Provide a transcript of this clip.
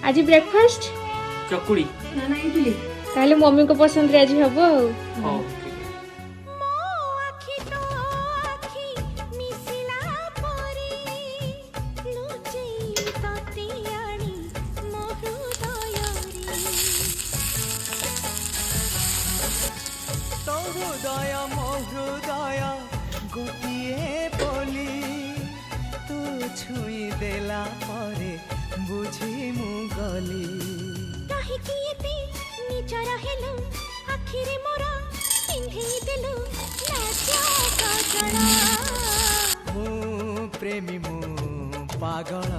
आज ब्रेकफास्ट चकुड़ी ना ना इडली ताहले मम्मी को पसंद रे आज हबो हो हृदय मो हृदय गोटिए बोली तू छुई देला परे बुझी मु गली निजर हेलु आखिरे मोरा पिंधेई देलु लाज कजड़ा मु प्रेमी मु पागल